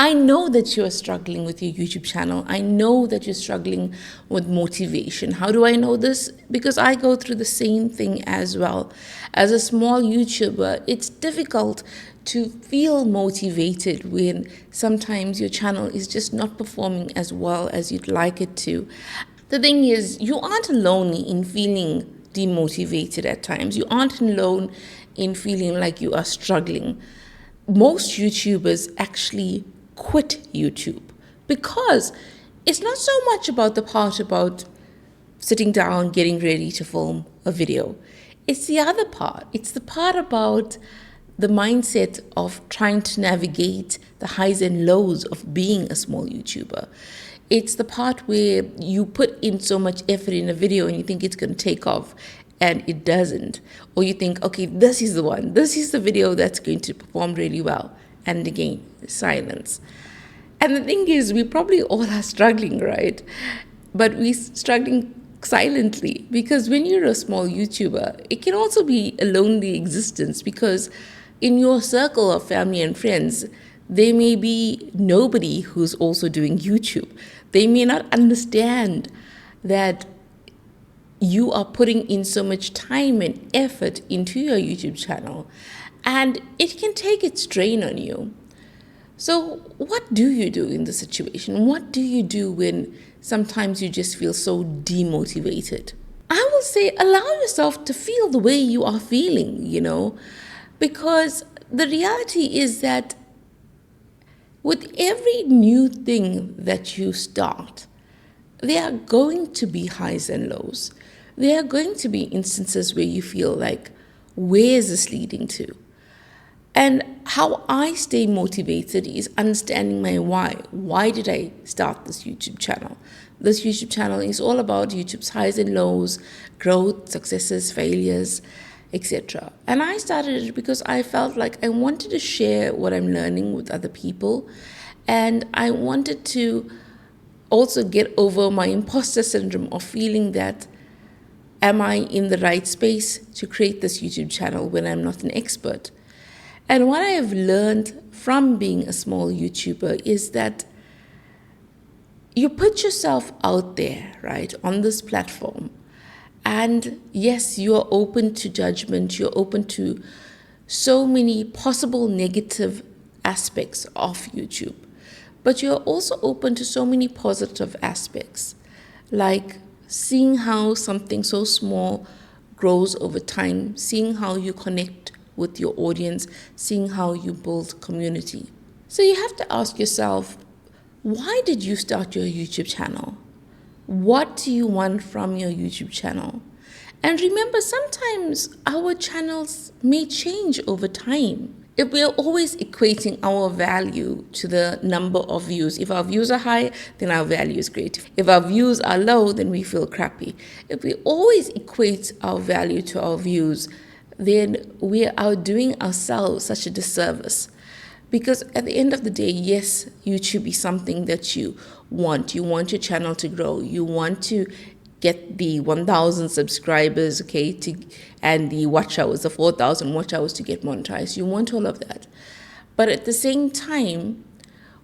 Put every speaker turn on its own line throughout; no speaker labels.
I know that you are struggling with your YouTube channel. I know that you're struggling with motivation. How do I know this? Because I go through the same thing as well. As a small YouTuber, it's difficult to feel motivated when sometimes your channel is just not performing as well as you'd like it to. The thing is, you aren't alone in feeling demotivated at times. You aren't alone in feeling like you are struggling. Most YouTubers actually quit YouTube because it's not so much about the part about sitting down, getting ready to film a video. It's the other part. It's the part about the mindset of trying to navigate the highs and lows of being a small YouTuber. It's the part where you put in so much effort in a video and you think it's going to take off and it doesn't. Or you think, okay, this is the one. This is the video that's going to perform really well. And again, silence. And the thing is, we probably all are struggling, right? But we're struggling silently because when you're a small YouTuber, it can also be a lonely existence because in your circle of family and friends, there may be nobody who's also doing YouTube. They may not understand that you are putting in so much time and effort into your YouTube channel, and it can take its strain on you. So what do you do in the situation? What do you do when sometimes you just feel so demotivated? I will say allow yourself to feel the way you are feeling, because the reality is that with every new thing that you start, there are going to be highs and lows. There are going to be instances where you feel like, where is this leading to? And how I stay motivated is understanding my why. Why did I start this YouTube channel? This YouTube channel is all about YouTube's highs and lows, growth, successes, failures, etc. And I started it because I felt like I wanted to share what I'm learning with other people. And I wanted to also get over my imposter syndrome of feeling that, am I in the right space to create this YouTube channel when I'm not an expert? And what I have learned from being a small YouTuber is that you put yourself out there, right, on this platform. And yes, you are open to judgment. You're open to so many possible negative aspects of YouTube. But you're also open to so many positive aspects, like seeing how something so small grows over time, seeing how you connect with your audience, seeing how you build community. So you have to ask yourself, why did you start your YouTube channel? What do you want from your YouTube channel? And remember, sometimes our channels may change over time. If we are always equating our value to the number of views, if our views are high, then our value is great. If our views are low, then we feel crappy. If we always equate our value to our views, then we are doing ourselves such a disservice. Because at the end of the day, yes, YouTube is something that you want. You want your channel to grow. You want to get the 1,000 subscribers, okay, and the watch hours, the 4,000 watch hours to get monetized. You want all of that. But at the same time,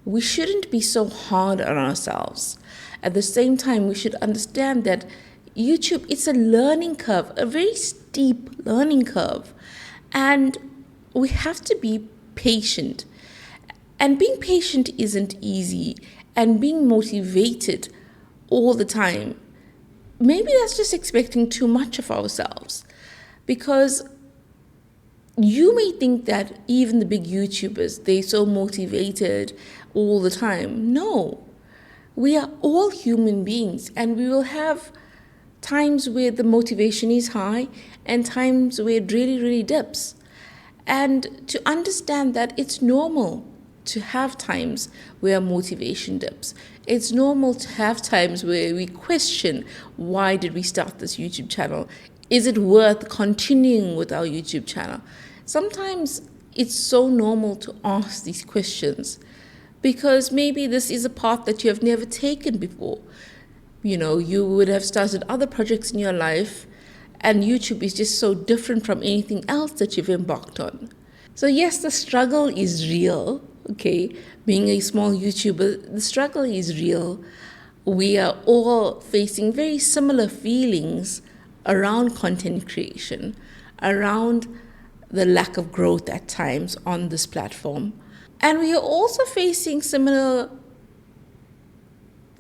we shouldn't be so hard on ourselves. At the same time, we should understand that YouTube, it's a learning curve, a very steep learning curve. And we have to be patient. And being patient isn't easy. And being motivated all the time, maybe that's just expecting too much of ourselves. Because you may think that even the big YouTubers, they're so motivated all the time. No, we are all human beings, and we will have times where the motivation is high and times where it really, really dips. And to understand that it's normal to have times where motivation dips. It's normal to have times where we question, why did we start this YouTube channel? Is it worth continuing with our YouTube channel? Sometimes it's so normal to ask these questions because maybe this is a path that you have never taken before. You would have started other projects in your life, and YouTube is just so different from anything else that you've embarked on. So yes, the struggle is real, okay? Being a small YouTuber, the struggle is real. We are all facing very similar feelings around content creation, around the lack of growth at times on this platform. And we are also facing similar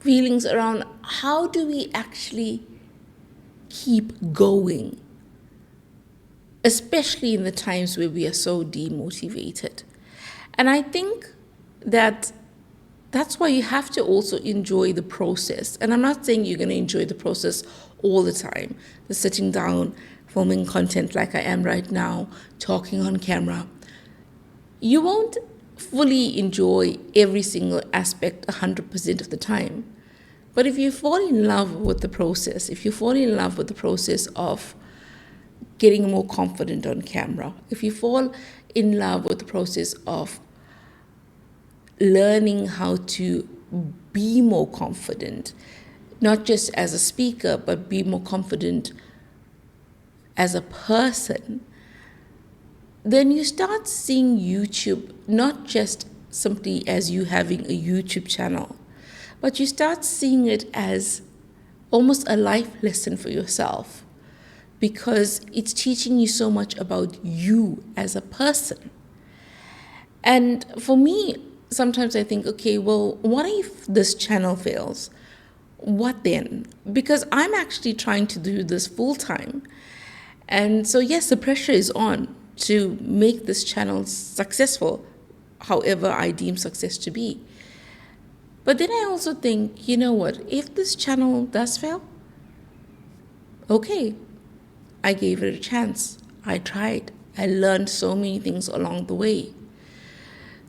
feelings around how do we actually keep going, especially in the times where we are so demotivated. And I think that that's why you have to also enjoy the process. And I'm not saying you're going to enjoy the process all the time. The sitting down, filming content like I am right now, talking on camera. You won't fully enjoy every single aspect 100% of the time. But if you fall in love with the process, if you fall in love with the process of getting more confident on camera, if you fall in love with the process of learning how to be more confident, not just as a speaker, but be more confident as a person, then you start seeing YouTube not just simply as you having a YouTube channel, but you start seeing it as almost a life lesson for yourself, because it's teaching you so much about you as a person. And for me, sometimes I think, okay, well, what if this channel fails? What then? Because I'm actually trying to do this full time. And so, yes, the pressure is on to make this channel successful, however I deem success to be. But then I also think, you know what, if this channel does fail, okay, I gave it a chance. I tried. I learned so many things along the way.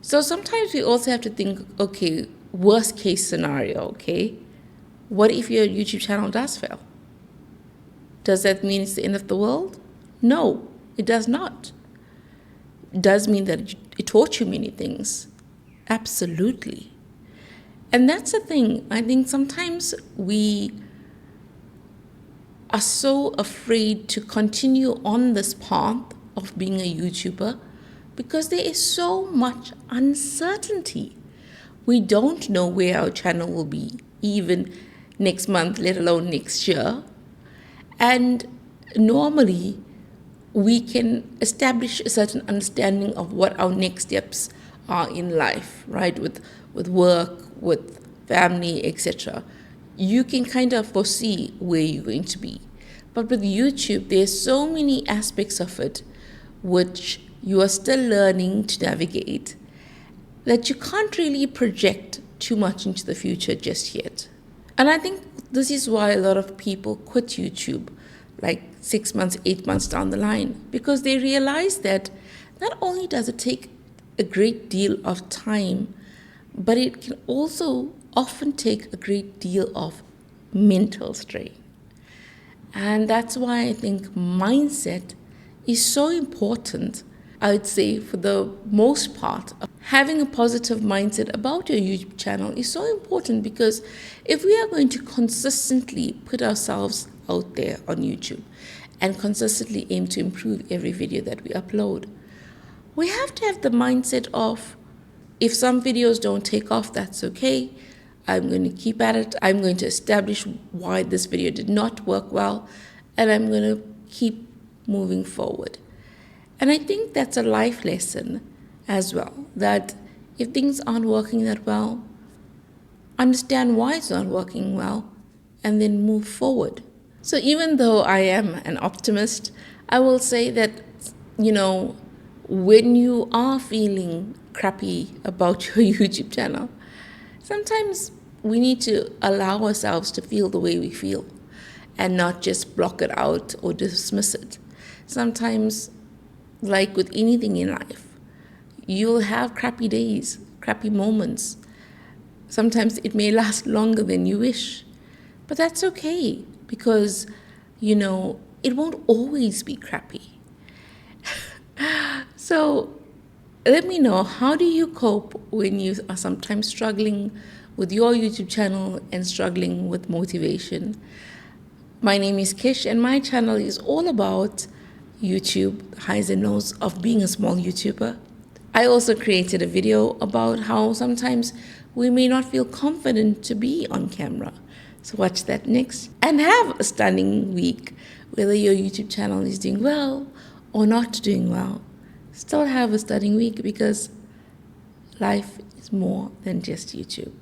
So sometimes we also have to think, okay, worst case scenario, okay? What if your YouTube channel does fail? Does that mean it's the end of the world? No, it does not. It does mean that it taught you many things. Absolutely. And that's the thing. I think sometimes we are so afraid to continue on this path of being a YouTuber because there is so much uncertainty. We don't know where our channel will be, even next month, let alone next year. And normally, we can establish a certain understanding of what our next steps are in life, right? With work, with family, etc. You can kind of foresee where you're going to be. But with YouTube, there's so many aspects of it which you are still learning to navigate that you can't really project too much into the future just yet. And I think this is why a lot of people quit YouTube like 6 months, 8 months down the line, because they realize that not only does it take a great deal of time, but it can also often take a great deal of mental strain. And that's why I think mindset is so important. I would say for the most part, having a positive mindset about your YouTube channel is so important, because if we are going to consistently put ourselves out there on YouTube and consistently aim to improve every video that we upload, we have to have the mindset of, if some videos don't take off, that's okay. I'm going to keep at it. I'm going to establish why this video did not work well, and I'm going to keep moving forward. And I think that's a life lesson as well, that if things aren't working that well, understand why it's not working well, and then move forward. So even though I am an optimist, I will say that, when you are feeling crappy about your YouTube channel, sometimes we need to allow ourselves to feel the way we feel and not just block it out or dismiss it. Sometimes, like with anything in life, you'll have crappy days, crappy moments. Sometimes it may last longer than you wish, but that's okay, because, it won't always be crappy. So let me know, how do you cope when you are sometimes struggling with your YouTube channel and struggling with motivation? My name is Kish, and my channel is all about YouTube, the highs and lows of being a small YouTuber. I also created a video about how sometimes we may not feel confident to be on camera. So watch that next and have a stunning week. Whether your YouTube channel is doing well or not doing well, still have a stunning week because life is more than just YouTube.